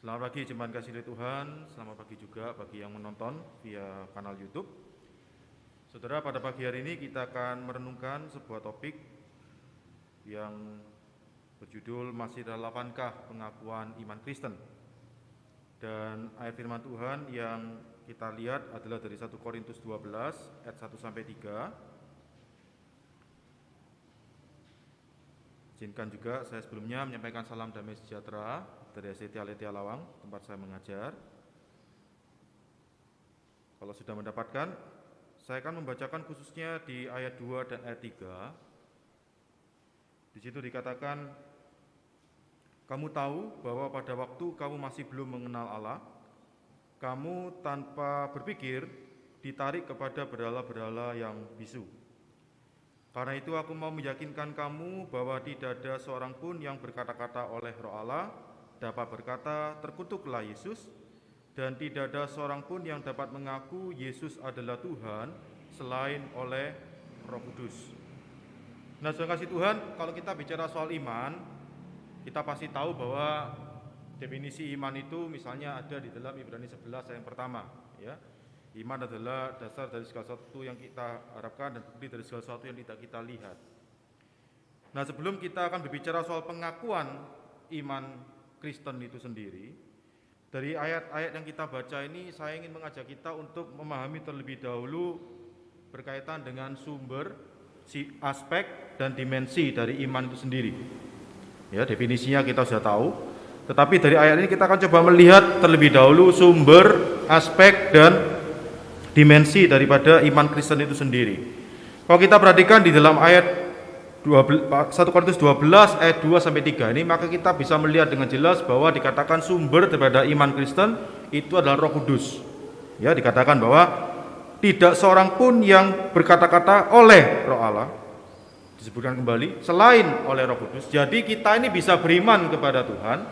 Selamat pagi jemaat kasih dari Tuhan, selamat pagi juga bagi yang menonton via kanal YouTube. Saudara, pada pagi hari ini kita akan merenungkan sebuah topik yang berjudul masih relevankah pengakuan iman Kristen. Dan ayat firman Tuhan yang kita lihat adalah dari 1 Korintus 12 ayat 1 sampai 3. Izinkan juga saya sebelumnya menyampaikan salam damai sejahtera dari SDT Aletia Lawang, tempat saya mengajar. Kalau sudah mendapatkan, saya akan membacakan khususnya di ayat 2 dan ayat 3. Di situ dikatakan, kamu tahu bahwa pada waktu kamu masih belum mengenal Allah, kamu tanpa berpikir ditarik kepada berhala-berhala yang bisu. Karena itu aku mau meyakinkan kamu bahwa tidak ada seorang pun yang berkata-kata oleh Roh Allah dapat berkata, terkutuklah Yesus, dan tidak ada seorang pun yang dapat mengaku Yesus adalah Tuhan selain oleh Roh Kudus. Nah, saudara kasih Tuhan, kalau kita bicara soal iman, kita pasti tahu bahwa definisi iman itu misalnya ada di dalam Ibrani 11 ayat yang pertama, ya. Iman adalah dasar dari segala sesuatu yang kita harapkan dan bukti dari segala sesuatu yang tidak kita lihat. Nah, sebelum kita akan berbicara soal pengakuan iman Kristen itu sendiri, dari ayat-ayat yang kita baca ini saya ingin mengajak kita untuk memahami terlebih dahulu berkaitan dengan sumber, aspek dan dimensi dari iman itu sendiri. Ya, definisinya kita sudah tahu, tetapi dari ayat ini kita akan coba melihat terlebih dahulu sumber, aspek dan dimensi daripada iman Kristen itu sendiri. Kalau kita perhatikan di dalam ayat 1 Korintus 12 ayat 2 sampai 3 ini, maka kita bisa melihat dengan jelas bahwa dikatakan sumber daripada iman Kristen itu adalah Roh Kudus. Ya, dikatakan bahwa tidak seorang pun yang berkata-kata oleh Roh Allah, disebutkan kembali selain oleh Roh Kudus. Jadi kita ini bisa beriman kepada Tuhan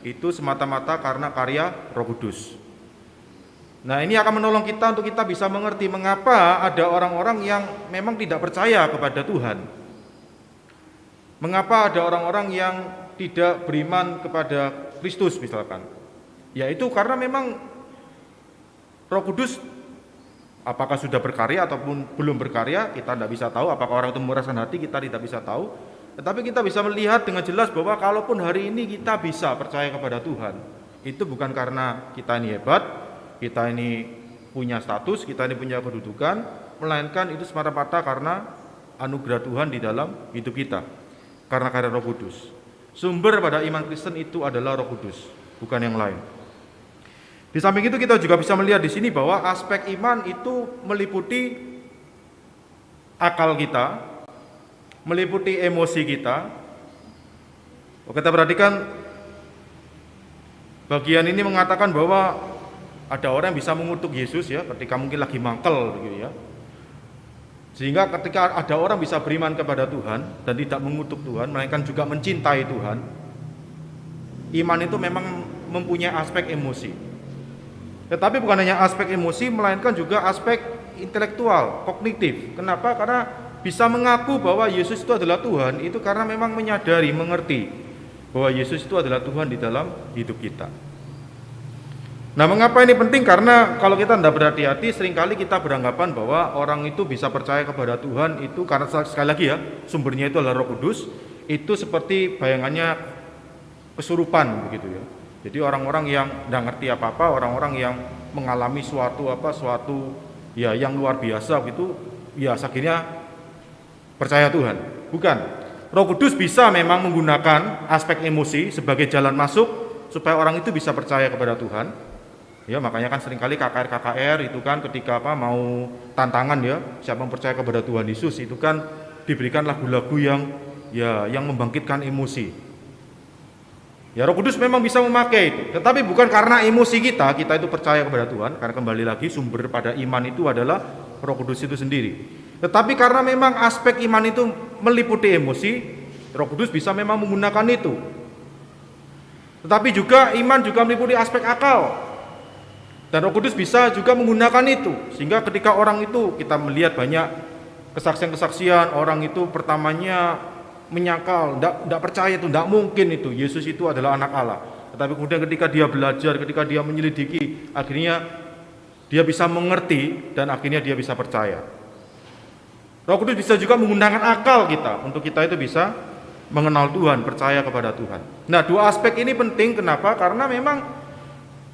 itu semata-mata karena karya Roh Kudus. Nah, ini akan menolong kita untuk kita bisa mengerti mengapa ada orang-orang yang memang tidak percaya kepada Tuhan. Mengapa ada orang-orang yang tidak beriman kepada Kristus misalkan. Yaitu karena memang Roh Kudus apakah sudah berkarya ataupun belum berkarya, kita tidak bisa tahu. Apakah orang itu menguraskan hati, kita tidak bisa tahu. Tetapi kita bisa melihat dengan jelas bahwa kalaupun hari ini kita bisa percaya kepada Tuhan, itu bukan karena kita ini hebat, kita ini punya status, kita ini punya kedudukan, melainkan itu semata-mata karena anugerah Tuhan di dalam hidup kita, karena karya Roh Kudus. Sumber pada iman Kristen itu adalah Roh Kudus, bukan yang lain. Di samping itu kita juga bisa melihat di sini bahwa aspek iman itu meliputi akal kita, meliputi emosi kita. Kita perhatikan bagian ini mengatakan bahwa ada orang yang bisa mengutuk Yesus, ya, ketika mungkin lagi mangkel gitu, ya. Sehingga ketika ada orang bisa beriman kepada Tuhan dan tidak mengutuk Tuhan, melainkan juga mencintai Tuhan, iman itu memang mempunyai aspek emosi. Tetapi bukan hanya aspek emosi, melainkan juga aspek intelektual, kognitif. Kenapa? Karena bisa mengaku bahwa Yesus itu adalah Tuhan, itu karena memang menyadari, mengerti bahwa Yesus itu adalah Tuhan di dalam hidup kita. Nah, mengapa ini penting? Karena kalau kita tidak berhati-hati, seringkali kita beranggapan bahwa orang itu bisa percaya kepada Tuhan itu karena sekali lagi, ya, sumbernya itu adalah Roh Kudus. Itu seperti bayangannya kesurupan begitu, ya. Jadi orang-orang yang tidak ngerti apa-apa, orang-orang yang mengalami suatu ya yang luar biasa gitu, ya akhirnya percaya Tuhan. Bukan. Roh Kudus bisa memang menggunakan aspek emosi sebagai jalan masuk supaya orang itu bisa percaya kepada Tuhan. Ya, makanya kan seringkali KKR itu kan ketika mau tantangan, ya, siapa yang percaya kepada Tuhan Yesus itu kan diberikan lagu-lagu yang membangkitkan emosi. Ya, Roh Kudus memang bisa memakai itu, tetapi bukan karena emosi kita itu percaya kepada Tuhan, karena kembali lagi sumber pada iman itu adalah Roh Kudus itu sendiri. Tetapi karena memang aspek iman itu meliputi emosi, Roh Kudus bisa memang menggunakan itu. Tetapi juga iman juga meliputi aspek akal. Dan Roh Kudus bisa juga menggunakan itu, sehingga ketika orang itu, kita melihat banyak kesaksian-kesaksian, orang itu pertamanya menyangkal, tidak percaya itu, tidak mungkin itu Yesus itu adalah anak Allah. Tetapi kemudian ketika dia belajar, ketika dia menyelidiki, akhirnya dia bisa mengerti dan akhirnya dia bisa percaya. Roh Kudus bisa juga menggunakan akal kita untuk kita itu bisa mengenal Tuhan, percaya kepada Tuhan. Nah, dua aspek ini penting. Kenapa? Karena memang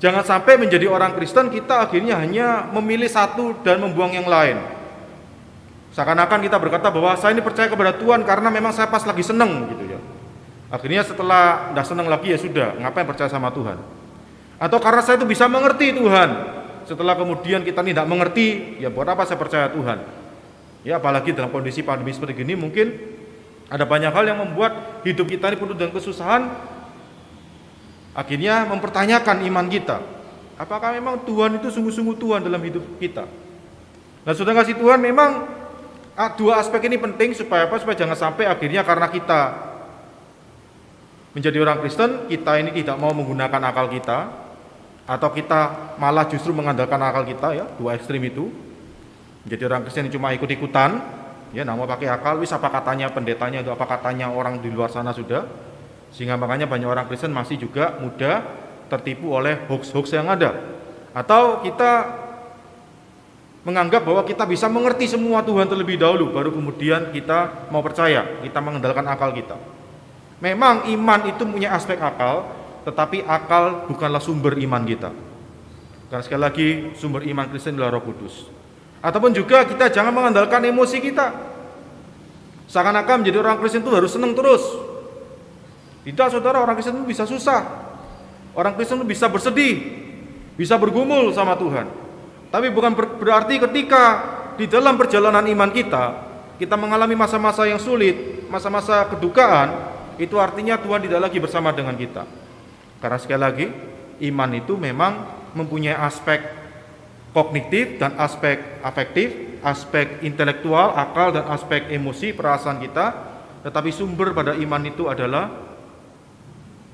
jangan sampai menjadi orang Kristen kita akhirnya hanya memilih satu dan membuang yang lain. Seakan-akan kita berkata bahwa saya ini percaya kepada Tuhan karena memang saya pas lagi seneng gitu ya. Akhirnya setelah tidak seneng lagi ya sudah, ngapain percaya sama Tuhan? Atau karena saya itu bisa mengerti Tuhan. Setelah kemudian kita tidak mengerti, ya buat apa saya percaya Tuhan? Ya apalagi dalam kondisi pandemi seperti ini mungkin ada banyak hal yang membuat hidup kita ini penuh dengan kesusahan. Akhirnya mempertanyakan iman kita. Apakah memang Tuhan itu sungguh-sungguh Tuhan dalam hidup kita? Nah, saudara kasih Tuhan, memang dua aspek ini penting supaya apa? Supaya jangan sampai akhirnya karena kita menjadi orang Kristen, kita ini tidak mau menggunakan akal kita, atau kita malah justru mengandalkan akal kita, ya, dua ekstrim itu. Menjadi orang Kristen yang cuma ikut-ikutan, ya, mau pakai akal, wis apa katanya pendetanya itu, apa katanya orang di luar sana sudah. Sehingga makanya banyak orang Kristen masih juga mudah tertipu oleh hoax-hoax yang ada. Atau kita menganggap bahwa kita bisa mengerti semua Tuhan terlebih dahulu, baru kemudian kita mau percaya, kita mengandalkan akal kita. Memang iman itu punya aspek akal, tetapi akal bukanlah sumber iman kita. Karena sekali lagi sumber iman Kristen adalah Roh Kudus. Ataupun juga kita jangan mengandalkan emosi kita. Seakan-akan menjadi orang Kristen itu harus senang terus. Tidak, saudara, orang Kristen itu bisa susah. Orang Kristen itu bisa bersedih, bisa bergumul sama Tuhan. Tapi bukan berarti ketika di dalam perjalanan iman kita mengalami masa-masa yang sulit, masa-masa kedukaan, itu artinya Tuhan tidak lagi bersama dengan kita. Karena sekali lagi, iman itu memang mempunyai aspek kognitif dan aspek afektif, aspek intelektual, akal dan aspek emosi, perasaan kita. Tetapi sumber pada iman itu adalah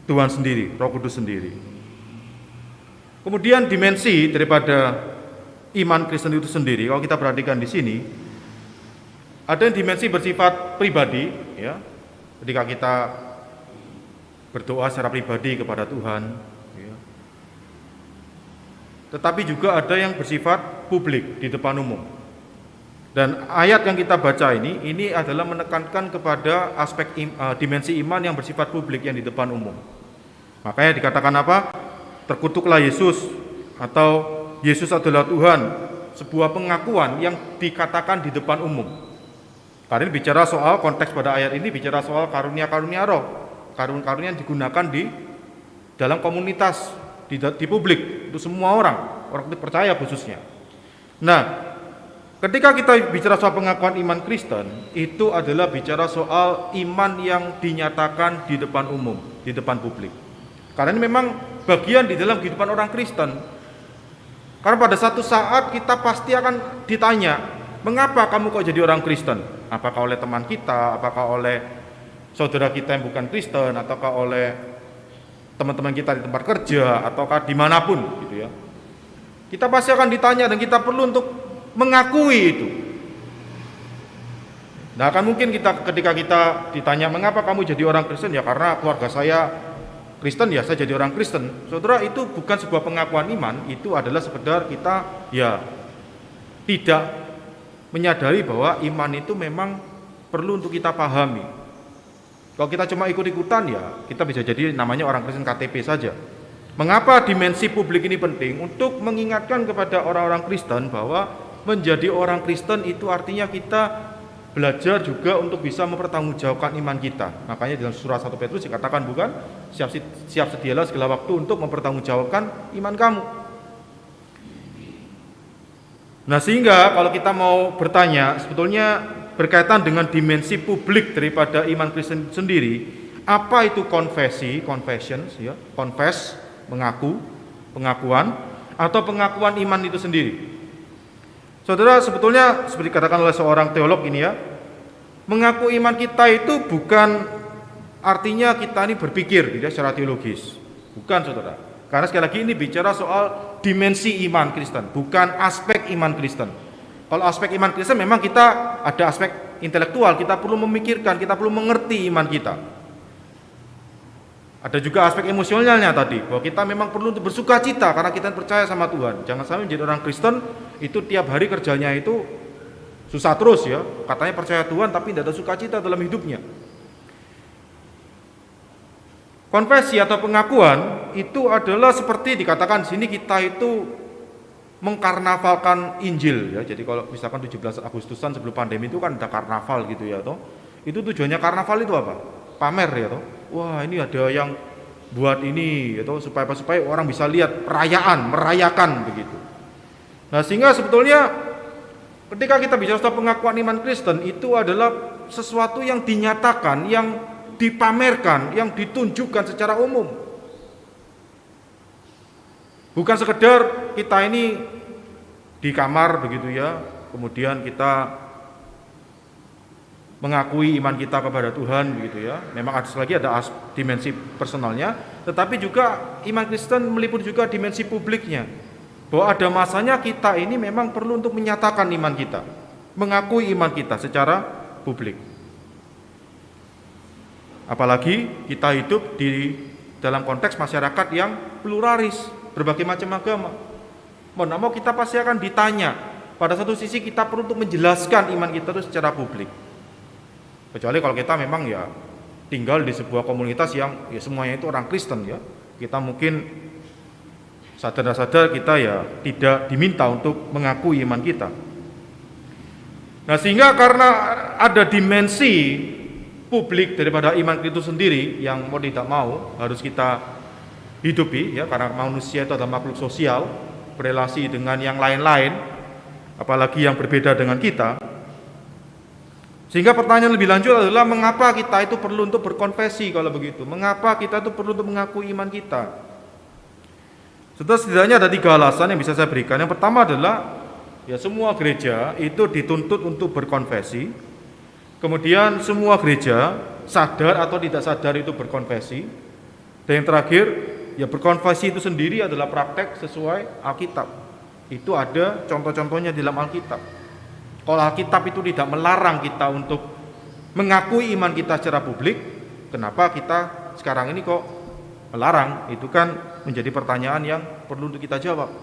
Tuhan sendiri, Roh Kudus sendiri. Kemudian dimensi daripada iman Kristen itu sendiri, kalau kita perhatikan di sini, ada yang dimensi bersifat pribadi, ya. Ketika kita berdoa secara pribadi kepada Tuhan, ya. Tetapi juga ada yang bersifat publik di depan umum. Dan ayat yang kita baca ini adalah menekankan kepada aspek dimensi iman yang bersifat publik yang di depan umum. Makanya dikatakan apa? Terkutuklah Yesus, atau Yesus adalah Tuhan, sebuah pengakuan yang dikatakan di depan umum. Karena ini bicara soal konteks pada ayat ini bicara soal karunia-karunia roh, karunia-karunia yang digunakan di dalam komunitas, di publik, itu semua orang itu percaya khususnya. Nah, ketika kita bicara soal pengakuan iman Kristen, itu adalah bicara soal iman yang dinyatakan di depan umum, di depan publik. Karena ini memang bagian di dalam kehidupan orang Kristen. Karena pada satu saat kita pasti akan ditanya, mengapa kamu kok jadi orang Kristen? Apakah oleh teman kita, apakah oleh saudara kita yang bukan Kristen, ataukah oleh teman-teman kita di tempat kerja, ataukah dimanapun gitu ya. Kita pasti akan ditanya dan kita perlu untuk mengakui itu. Nah, akan mungkin ketika kita ditanya mengapa kamu jadi orang Kristen, ya karena keluarga saya Kristen, ya saya jadi orang Kristen. Saudara, itu bukan sebuah pengakuan iman, itu adalah sekedar kita ya tidak menyadari bahwa iman itu memang perlu untuk kita pahami. Kalau kita cuma ikut-ikutan, ya kita bisa jadi namanya orang Kristen KTP saja. Mengapa dimensi publik ini penting? Untuk mengingatkan kepada orang-orang Kristen bahwa menjadi orang Kristen itu artinya kita belajar juga untuk bisa mempertanggungjawabkan iman kita. Makanya dalam surah 1 Petrus dikatakan bukan, siap sedialah segala waktu untuk mempertanggungjawabkan iman kamu. Nah, sehingga kalau kita mau bertanya, sebetulnya berkaitan dengan dimensi publik daripada iman Kristen sendiri, apa itu confessions, ya, confess, mengaku, pengakuan, atau pengakuan iman itu sendiri. Saudara, sebetulnya seperti dikatakan oleh seorang teolog ini ya, mengaku iman kita itu bukan artinya kita ini berpikir tidak secara teologis. Bukan, saudara. Karena sekali lagi ini bicara soal dimensi iman Kristen, bukan aspek iman Kristen. Kalau aspek iman Kristen memang kita ada aspek intelektual, kita perlu memikirkan, kita perlu mengerti iman kita. Ada juga aspek emosionalnya tadi, bahwa kita memang perlu untuk bersuka cita karena kita percaya sama Tuhan. Jangan sampai menjadi orang Kristen itu tiap hari kerjanya itu susah terus ya, katanya percaya Tuhan tapi tidak ada sukacita dalam hidupnya. Konfesi atau pengakuan itu adalah seperti dikatakan di sini kita itu mengkarnavalkan Injil ya. Jadi kalau misalkan 17 Agustusan sebelum pandemi itu kan ada karnaval gitu ya toh. Itu tujuannya karnaval itu apa? Pamer ya toh. Wah, ini ada yang buat ini ya toh, supaya orang bisa lihat perayaan, merayakan begitu. Nah, sehingga sebetulnya ketika kita bicara soal pengakuan iman Kristen itu adalah sesuatu yang dinyatakan, yang dipamerkan, yang ditunjukkan secara umum. Bukan sekedar kita ini di kamar begitu ya, kemudian kita mengakui iman kita kepada Tuhan begitu ya. Memang lagi ada dimensi personalnya, tetapi juga iman Kristen meliputi juga dimensi publiknya. Bahwa ada masanya kita ini memang perlu untuk menyatakan iman kita, mengakui iman kita secara publik. Apalagi kita hidup di dalam konteks masyarakat yang pluralis, berbagai macam agama. Mau tidak mau kita pasti akan ditanya. Pada satu sisi kita perlu untuk menjelaskan iman kita itu secara publik. Kecuali kalau kita memang ya tinggal di sebuah komunitas yang ya semuanya itu orang Kristen ya. Kita mungkin sadar kita ya tidak diminta untuk mengakui iman kita. Nah, sehingga karena ada dimensi publik daripada iman itu sendiri yang mau tidak mau harus kita hidupi ya, karena manusia itu adalah makhluk sosial, berelasi dengan yang lain-lain, apalagi yang berbeda dengan kita. Sehingga pertanyaan lebih lanjut adalah mengapa kita itu perlu untuk berkonfesi kalau begitu? Mengapa kita itu perlu untuk mengakui iman kita? Setidaknya ada 3 alasan yang bisa saya berikan. Yang pertama adalah ya semua gereja itu dituntut untuk berkonfesi. Kemudian semua gereja sadar atau tidak sadar itu berkonfesi. Dan yang terakhir, ya berkonfesi itu sendiri adalah praktek sesuai Alkitab. Itu ada contoh-contohnya di dalam Alkitab. Kalau Alkitab itu tidak melarang kita untuk mengakui iman kita secara publik, kenapa kita sekarang ini kok melarang? Itu kan menjadi pertanyaan yang perlu untuk kita jawab.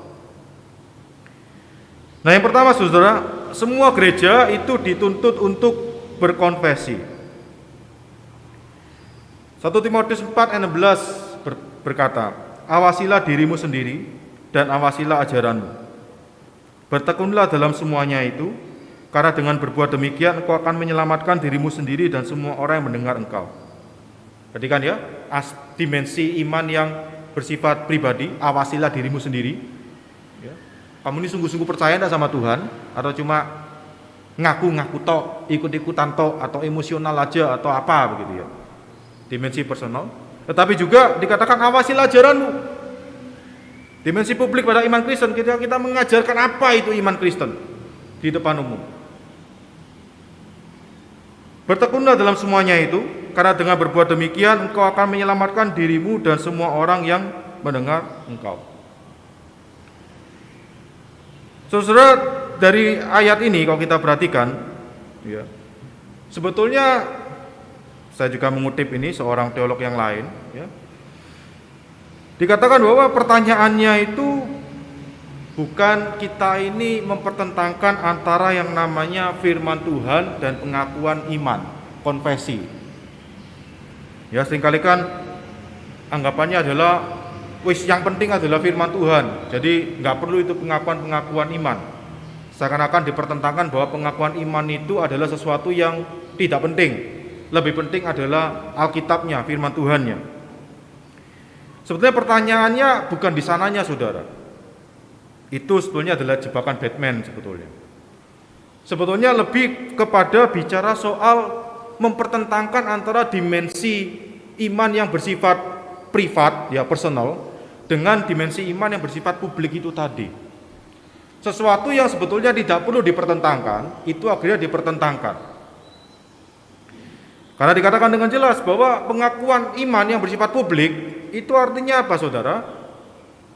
Nah, yang pertama saudara, semua gereja itu dituntut untuk berkonfesi. 1 Timotius 4:16 berkata, awasilah dirimu sendiri dan awasilah ajaranmu. Bertekunlah dalam semuanya itu, karena dengan berbuat demikian engkau akan menyelamatkan dirimu sendiri dan semua orang yang mendengar engkau. Perhatikan ya, dimensi iman yang bersifat pribadi, awasilah dirimu sendiri. Ya. Kamu ini sungguh-sungguh percaya enggak sama Tuhan, atau cuma ngaku-ngaku tok, ikut-ikutan tok, atau emosional aja, atau apa begitu ya. Dimensi personal. Tetapi juga dikatakan awasilah ajaranmu. Dimensi publik pada iman Kristen, kita mengajarkan apa itu iman Kristen di depan umum. Bertekunlah dalam semuanya itu, karena dengan berbuat demikian engkau akan menyelamatkan dirimu dan semua orang yang mendengar engkau. Saudara, dari ayat ini kalau kita perhatikan ya, sebetulnya saya juga mengutip ini seorang teolog yang lain ya, dikatakan bahwa pertanyaannya itu bukan kita ini mempertentangkan antara yang namanya firman Tuhan dan pengakuan iman, konfesi. Ya, seringkali kan anggapannya adalah yang penting adalah firman Tuhan. Jadi nggak perlu itu pengakuan iman. Seakan-akan dipertentangkan bahwa pengakuan iman itu adalah sesuatu yang tidak penting. Lebih penting adalah Alkitabnya, firman Tuhannya. Sebetulnya pertanyaannya bukan di sananya, saudara. Itu sebetulnya adalah jebakan Batman sebetulnya. Sebetulnya lebih kepada bicara soal mempertentangkan antara dimensi iman yang bersifat privat, ya personal, dengan dimensi iman yang bersifat publik itu tadi. Sesuatu yang sebetulnya tidak perlu dipertentangkan, itu akhirnya dipertentangkan. Karena dikatakan dengan jelas bahwa pengakuan iman yang bersifat publik, itu artinya apa, saudara?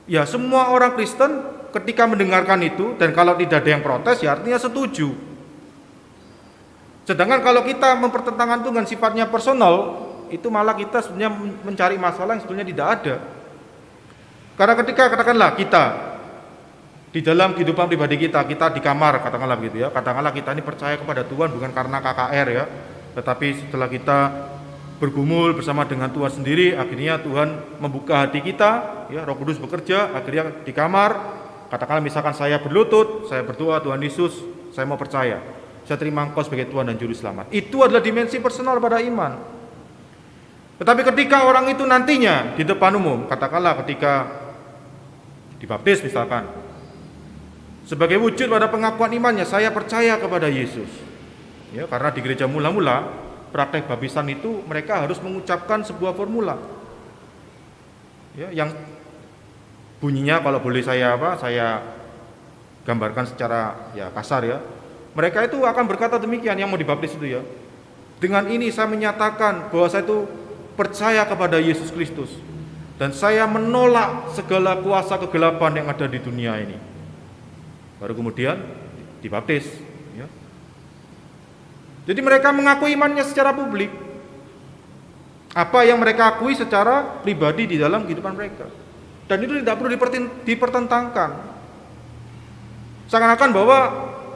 Ya, semua orang Kristen ketika mendengarkan itu, dan kalau tidak ada yang protes ya artinya setuju. Sedangkan kalau kita mempertentangkan itu dengan sifatnya personal, itu malah kita sebenarnya mencari masalah yang sebetulnya tidak ada. Karena ketika katakanlah kita di dalam kehidupan pribadi kita di kamar, katakanlah begitu ya, katakanlah kita ini percaya kepada Tuhan bukan karena KKR ya, tetapi setelah kita bergumul bersama dengan Tuhan sendiri, akhirnya Tuhan membuka hati kita, ya, Roh Kudus bekerja, akhirnya di kamar, katakanlah misalkan saya berlutut, saya berdoa, Tuhan Yesus, saya mau percaya, saya terima Engkau sebagai Tuhan dan Juru Selamat. Itu adalah dimensi personal pada iman. Tetapi ketika orang itu nantinya di depan umum, katakanlah ketika dibaptis misalkan, sebagai wujud pada pengakuan imannya, saya percaya kepada Yesus. Ya, karena di gereja mula-mula praktek baptisan itu mereka harus mengucapkan sebuah formula. Ya, yang bunyinya kalau boleh saya gambarkan secara ya kasar ya. Mereka itu akan berkata demikian yang mau dibaptis itu ya. Dengan ini saya menyatakan bahwa saya itu percaya kepada Yesus Kristus dan saya menolak segala kuasa kegelapan yang ada di dunia ini. Baru kemudian dibaptis ya. Jadi mereka mengakui imannya secara publik. Apa yang mereka akui secara pribadi di dalam kehidupan mereka. Dan itu tidak perlu dipertentangkan. Seakan-akan bahwa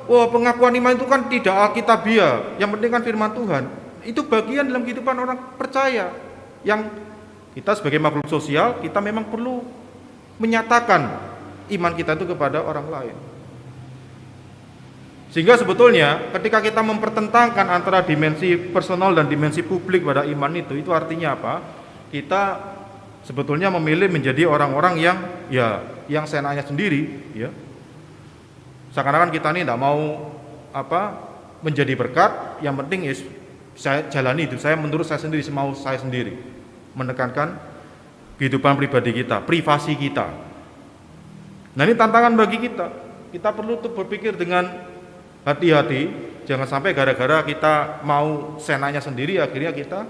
pengakuan iman itu kan tidak alkitabiah, yang penting kan firman Tuhan. Itu bagian dalam kehidupan orang percaya. Yang kita sebagai makhluk sosial, kita memang perlu menyatakan iman kita itu kepada orang lain. Sehingga sebetulnya ketika kita mempertentangkan antara dimensi personal dan dimensi publik pada iman itu artinya apa? Kita sebetulnya memilih menjadi orang-orang yang senangnya sendiri, ya. Seakan-akan kita ini tidak mau menjadi berkat, yang penting saya jalani hidup saya menurut saya sendiri, semau saya sendiri. Menekankan kehidupan pribadi kita, privasi kita. Nah, ini tantangan bagi kita. Kita perlu tuh berpikir dengan hati-hati, jangan sampai gara-gara kita mau senanya sendiri akhirnya kita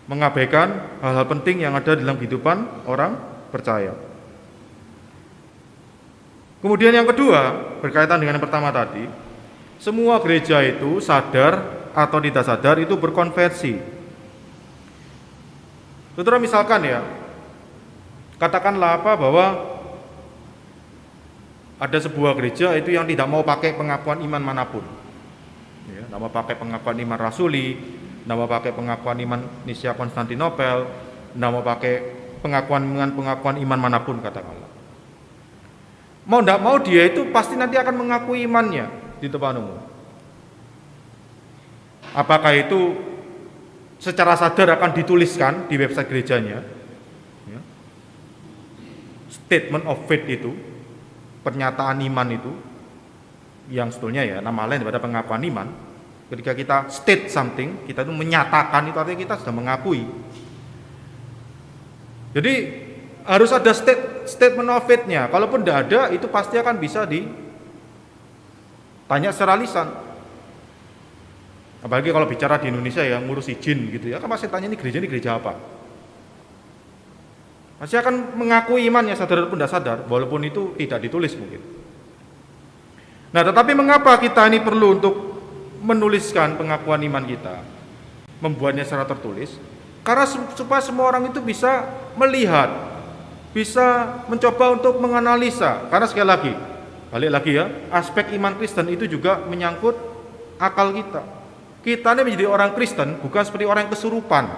mengabaikan hal-hal penting yang ada dalam kehidupan orang percaya. Kemudian yang kedua, berkaitan dengan yang pertama tadi, semua gereja itu sadar atau tidak sadar itu berkonversi. Saudara misalkan ya, katakanlah bahwa ada sebuah gereja itu yang tidak mau pakai pengakuan iman manapun, ya, tidak mau pakai pengakuan iman rasuli, tidak mau pakai pengakuan iman Nisia Konstantinopel, tidak mau pakai pengakuan iman manapun katakanlah. Mau tidak mau dia itu pasti nanti akan mengakui imannya di depan umum. Apakah itu secara sadar akan dituliskan di website gerejanya, ya. Statement of faith itu, pernyataan iman itu, yang sebetulnya ya nama lain daripada pengakuan iman. Ketika kita state something, kita itu menyatakan, itu artinya kita sudah mengakui. Jadi harus ada statement of faith-nya. Kalaupun tidak ada, itu pasti akan bisa ditanya secara lisan. Apalagi kalau bicara di Indonesia yang ngurus izin gitu ya, kan pasti tanya ini gereja apa. Pasti akan mengakui imannya sadar ataupun tidak sadar, walaupun itu tidak ditulis mungkin. Nah, tetapi mengapa kita ini perlu untuk menuliskan pengakuan iman kita, membuatnya secara tertulis? Karena supaya semua orang itu bisa melihat, bisa mencoba untuk menganalisa. Karena sekali lagi, balik lagi ya, aspek iman Kristen itu juga menyangkut akal kita. Kita ini menjadi orang Kristen bukan seperti orang yang kesurupan,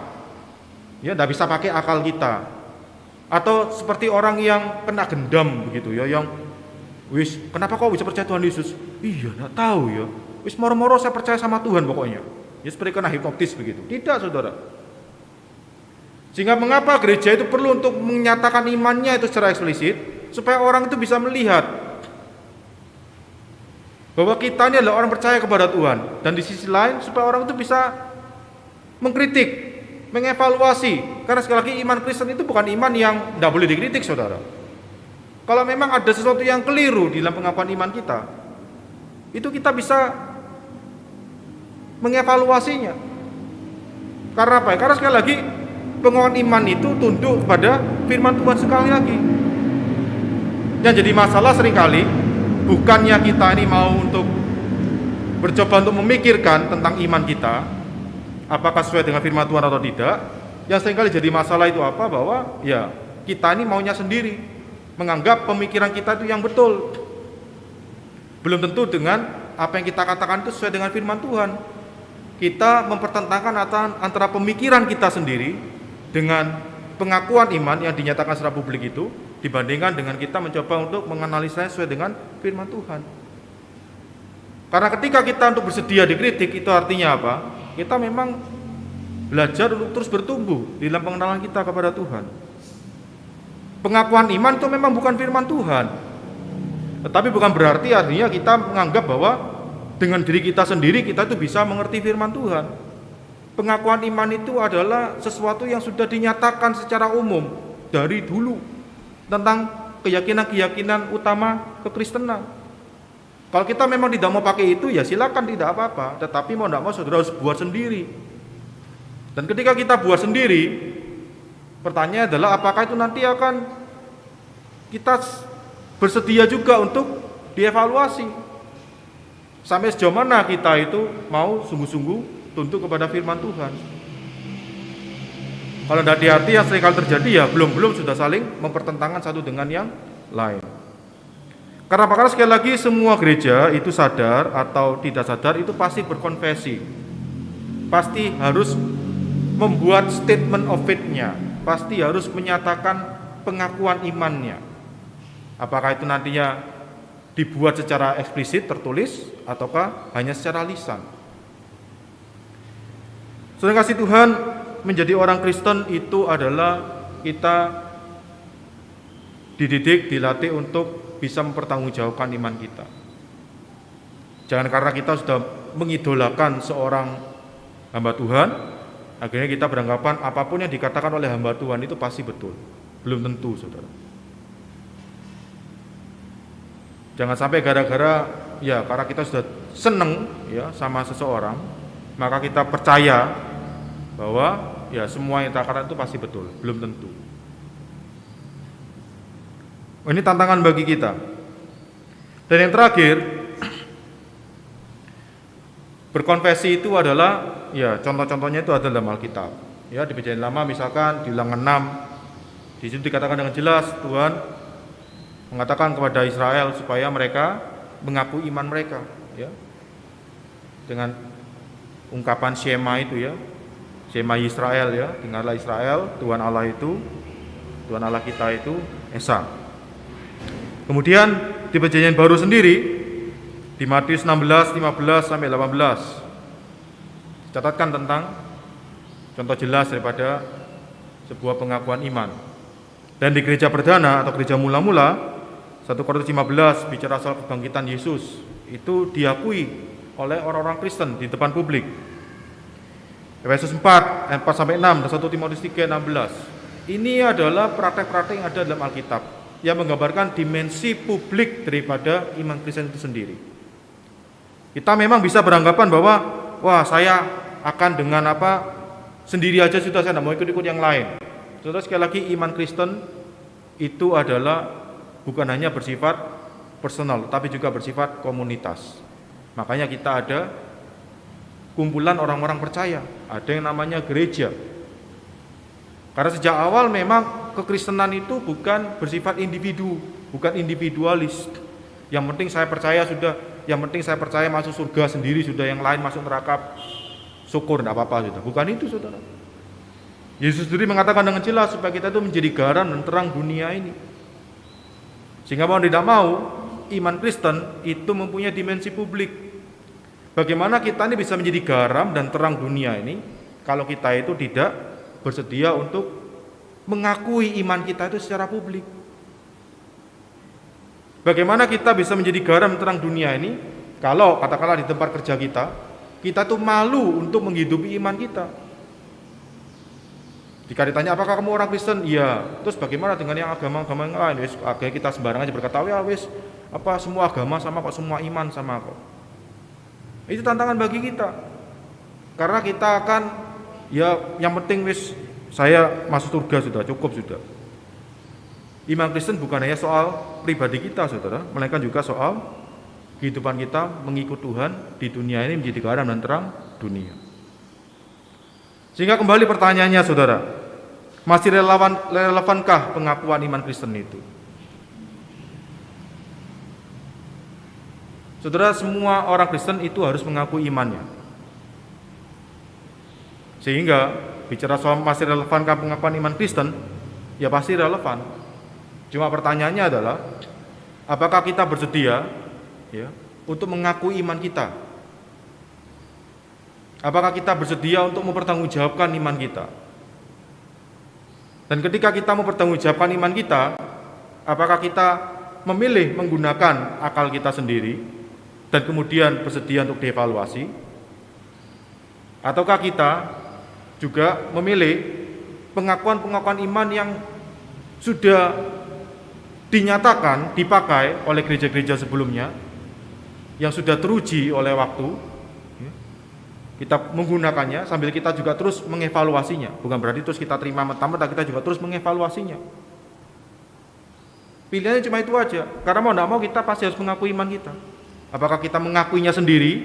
ya, tidak bisa pakai akal kita. Atau seperti orang yang kena gendam begitu ya, yang kenapa kau bisa percaya Tuhan Yesus? Iya, enggak tahu ya. Moro-moro saya percaya sama Tuhan pokoknya. Ya seperti kena hipnotis begitu. Tidak, Saudara. Sehingga mengapa gereja itu perlu untuk menyatakan imannya itu secara eksplisit supaya orang itu bisa melihat bahwa kita ini adalah orang percaya kepada Tuhan, dan di sisi lain supaya orang itu bisa mengkritik, mengevaluasi. Karena sekali lagi iman Kristen itu bukan iman yang tidak boleh dikritik, Saudara. Kalau memang ada sesuatu yang keliru di dalam pengakuan iman kita, itu kita bisa mengevaluasinya. Karena apa? Karena sekali lagi pengakuan iman itu tunduk pada firman Tuhan sekali lagi. Yang jadi masalah seringkali bukannya kita ini mau untuk bercoba untuk memikirkan tentang iman kita, apakah sesuai dengan firman Tuhan atau tidak. Yang seringkali jadi masalah itu apa? Bahwa ya kita ini maunya sendiri, menganggap pemikiran kita itu yang betul. Belum tentu dengan apa yang kita katakan itu sesuai dengan firman Tuhan. Kita mempertentangkan antara pemikiran kita sendiri dengan pengakuan iman yang dinyatakan secara publik itu, dibandingkan dengan kita mencoba untuk menganalisanya sesuai dengan firman Tuhan. Karena ketika kita untuk bersedia dikritik, itu artinya apa? Kita memang belajar untuk terus bertumbuh di dalam pengenalan kita kepada Tuhan. Pengakuan iman itu memang bukan firman Tuhan, tetapi bukan berarti artinya kita menganggap bahwa dengan diri kita sendiri kita itu bisa mengerti firman Tuhan. Pengakuan iman itu adalah sesuatu yang sudah dinyatakan secara umum dari dulu tentang keyakinan-keyakinan utama kekristenan. Kalau kita memang tidak mau pakai itu, ya silakan, tidak apa-apa. Tetapi mau tidak mau saudara harus buat sendiri. Dan ketika kita buat sendiri, pertanyaan adalah apakah itu nanti akan kita bersedia juga untuk dievaluasi. Sampai sejauh mana kita itu mau sungguh-sungguh tunduk kepada firman Tuhan. Kalau tidak hati-hati yang seringkali terjadi ya belum sudah saling mempertentangkan satu dengan yang lain. Karena sekali lagi semua gereja itu sadar atau tidak sadar itu pasti berkonfesi. Pasti harus membuat statement of faith-nya. Pasti harus menyatakan pengakuan imannya. Apakah itu nantinya dibuat secara eksplisit tertulis ataukah hanya secara lisan. Saudara kasih Tuhan, menjadi orang Kristen itu adalah kita dididik, dilatih untuk bisa mempertanggungjawabkan iman kita. Jangan karena kita sudah mengidolakan seorang hamba Tuhan, akhirnya kita beranggapan apapun yang dikatakan oleh hamba Tuhan itu pasti betul. Belum tentu, saudara. Jangan sampai gara-gara ya karena kita sudah seneng ya sama seseorang, maka kita percaya bahwa ya semua yang dikatakan itu pasti betul. Belum tentu. Ini tantangan bagi kita. Dan yang terakhir, berkonfesi itu adalah ya contoh-contohnya itu ada dalam Alkitab. Ya di Perjanjian Lama misalkan di Ulangan 6 di situ dikatakan dengan jelas Tuhan mengatakan kepada Israel supaya mereka mengaku iman mereka, ya, dengan ungkapan Shema itu ya, Shema Israel ya, dengarlah Israel, Tuhan Allah itu, Tuhan Allah kita itu Esa. Kemudian di Perjanjian Baru sendiri di Matius 16, 15 sampai 18 catatkan tentang contoh jelas daripada sebuah pengakuan iman. Dan di gereja perdana atau gereja mula-mula 1 Korintus 15 bicara soal kebangkitan Yesus, itu diakui oleh orang-orang Kristen di depan publik. Efesus 4 ayat 4 sampai 6 dan 1 Timotius 3 16. Ini adalah praktek-praktek yang ada dalam Alkitab yang menggambarkan dimensi publik daripada iman Kristen itu sendiri. Kita memang bisa beranggapan bahwa wah saya akan dengan apa sendiri aja sudah, saya tidak mau ikut-ikut yang lain. Saudara, sekali lagi iman Kristen itu adalah bukan hanya bersifat personal, tapi juga bersifat komunitas. Makanya kita ada kumpulan orang-orang percaya, ada yang namanya gereja. Karena sejak awal memang kekristenan itu bukan bersifat individu, bukan individualis. Yang penting saya percaya sudah, yang penting saya percaya masuk surga sendiri sudah, yang lain masuk neraka syukur tidak apa-apa sudah. Bukan itu, saudara. Yesus sendiri mengatakan dengan jelas supaya kita itu menjadi garam dan terang dunia ini. Sehingga mau tidak mau, iman Kristen itu mempunyai dimensi publik. Bagaimana kita ini bisa menjadi garam dan terang dunia ini kalau kita itu tidak bersedia untuk mengakui iman kita itu secara publik. Bagaimana kita bisa menjadi garam terang dunia ini kalau katakanlah di tempat kerja kita tuh malu untuk menghidupi iman kita. Jika ditanya apakah kamu orang Kristen? Iya. Terus bagaimana dengan yang agama-agama yang lain? Wis akhirnya kita sembarang aja berkata, ya wis apa semua agama sama kok, semua iman sama kok. Itu tantangan bagi kita. Karena kita akan ya yang penting wis saya masuk surga sudah, cukup sudah. Iman Kristen bukan hanya soal pribadi kita, saudara, melainkan juga soal kehidupan kita mengikut Tuhan di dunia ini menjadi garam dan terang dunia. Sehingga kembali pertanyaannya saudara, masih relevankah pengakuan iman Kristen itu? Saudara, semua orang Kristen itu harus mengakui imannya. Sehingga bicara soal masih relevankah pengakuan iman Kristen, ya pasti relevan. Cuma pertanyaannya adalah, apakah kita bersedia ya, untuk mengakui iman kita? Apakah kita bersedia untuk mempertanggungjawabkan iman kita? Dan ketika kita mempertanggungjawabkan iman kita, apakah kita memilih menggunakan akal kita sendiri dan kemudian bersedia untuk dievaluasi? Ataukah kita juga memilih pengakuan-pengakuan iman yang sudah dinyatakan, dipakai oleh gereja-gereja sebelumnya, yang sudah teruji oleh waktu, kita menggunakannya sambil kita juga terus mengevaluasinya. Bukan berarti terus kita terima mentah-mentah, kita juga terus mengevaluasinya. Pilihannya cuma itu aja, karena mau tidak mau kita pasti harus mengakui iman kita. Apakah kita mengakuinya sendiri,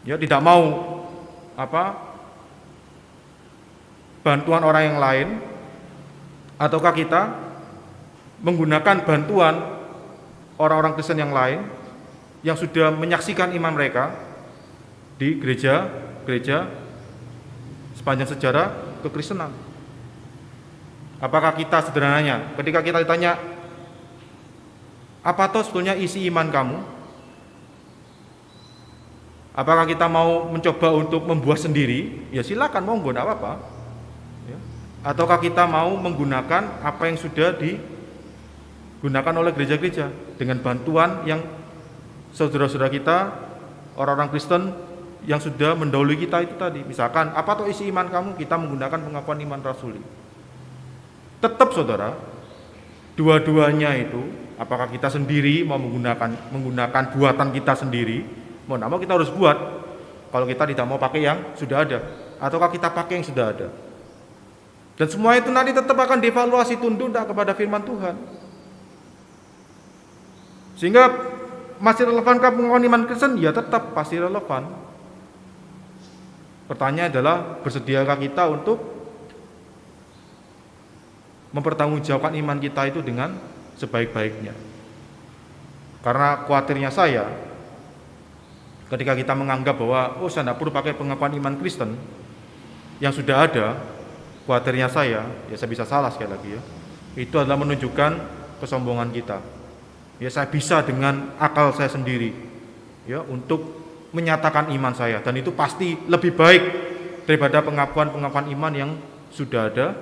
ya tidak mau bantuan orang yang lain, ataukah kita menggunakan bantuan orang-orang Kristen yang lain yang sudah menyaksikan iman mereka di gereja sepanjang sejarah kekristenan. Apakah kita sederhananya ketika kita ditanya, apa toh sebetulnya isi iman kamu? Apakah kita mau mencoba untuk membuat sendiri? Ya silakan, monggo, enggak apa-apa. Ya. Ataukah kita mau menggunakan apa yang sudah digunakan oleh gereja-gereja dengan bantuan yang saudara-saudara kita, orang-orang Kristen yang sudah mendahului kita itu tadi. Misalkan, apa tuh isi iman kamu? Kita menggunakan pengakuan iman rasuli. Tetap saudara, dua-duanya itu, apakah kita sendiri mau menggunakan buatan kita sendiri, mau tidak mau kita harus buat. Kalau kita tidak mau pakai yang sudah ada, ataukah kita pakai yang sudah ada. Dan semua itu nanti tetap akan dievaluasi tunduk kepada firman Tuhan. Sehingga masih relevankah pengakuan iman Kristen? Ya tetap pasti relevan. Pertanyaan adalah, bersediakah kita untuk mempertanggungjawabkan iman kita itu dengan sebaik-baiknya? Karena khawatirnya saya, ketika kita menganggap bahwa saya tidak perlu pakai pengakuan iman Kristen yang sudah ada, khawatirnya saya bisa salah sekali lagi ya, itu adalah menunjukkan kesombongan kita. Ya, saya bisa dengan akal saya sendiri ya untuk menyatakan iman saya, dan itu pasti lebih baik daripada pengakuan-pengakuan iman yang sudah ada,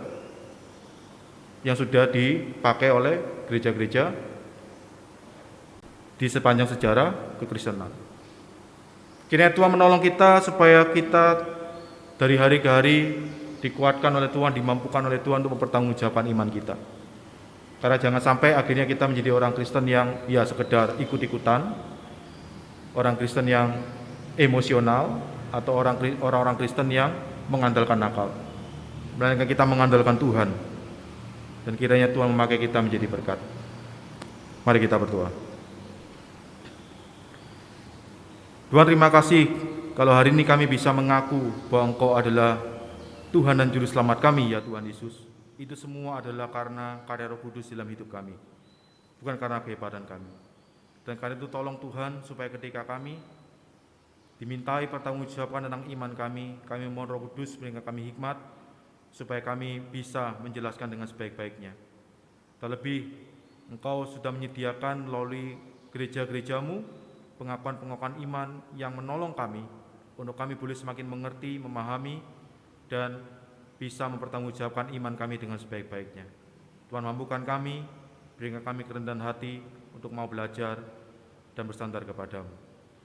yang sudah dipakai oleh gereja-gereja di sepanjang sejarah kekristenan. Kiranya Tuhan menolong kita supaya kita dari hari ke hari dikuatkan oleh Tuhan, dimampukan oleh Tuhan untuk mempertanggungjawabkan iman kita. Karena jangan sampai akhirnya kita menjadi orang Kristen yang ya sekedar ikut-ikutan, orang Kristen yang emosional, atau orang-orang Kristen yang mengandalkan akal. Melainkan kita mengandalkan Tuhan. Dan kiranya Tuhan memakai kita menjadi berkat. Mari kita berdoa. Tuhan, terima kasih kalau hari ini kami bisa mengaku bahwa Engkau adalah Tuhan dan Juru Selamat kami, ya Tuhan Yesus. Itu semua adalah karena karya Roh Kudus dalam hidup kami, bukan karena kehebatan kami. Dan karena itu tolong Tuhan supaya ketika kami dimintai pertanggungjawaban tentang iman kami mohon Roh Kudus memberikan kami hikmat supaya kami bisa menjelaskan dengan sebaik-baiknya. Terlebih Engkau sudah menyediakan melalui gereja-gerejamu pengakuan-pengakuan iman yang menolong kami untuk kami boleh semakin mengerti, memahami, dan bisa mempertanggungjawabkan iman kami dengan sebaik-baiknya. Tuhan, mampukan kami, berikan kami kerendahan hati untuk mau belajar dan bersandar kepadamu.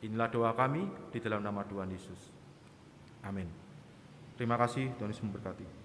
Inilah doa kami di dalam nama Tuhan Yesus. Amin. Terima kasih, Tuhan Yesus memberkati.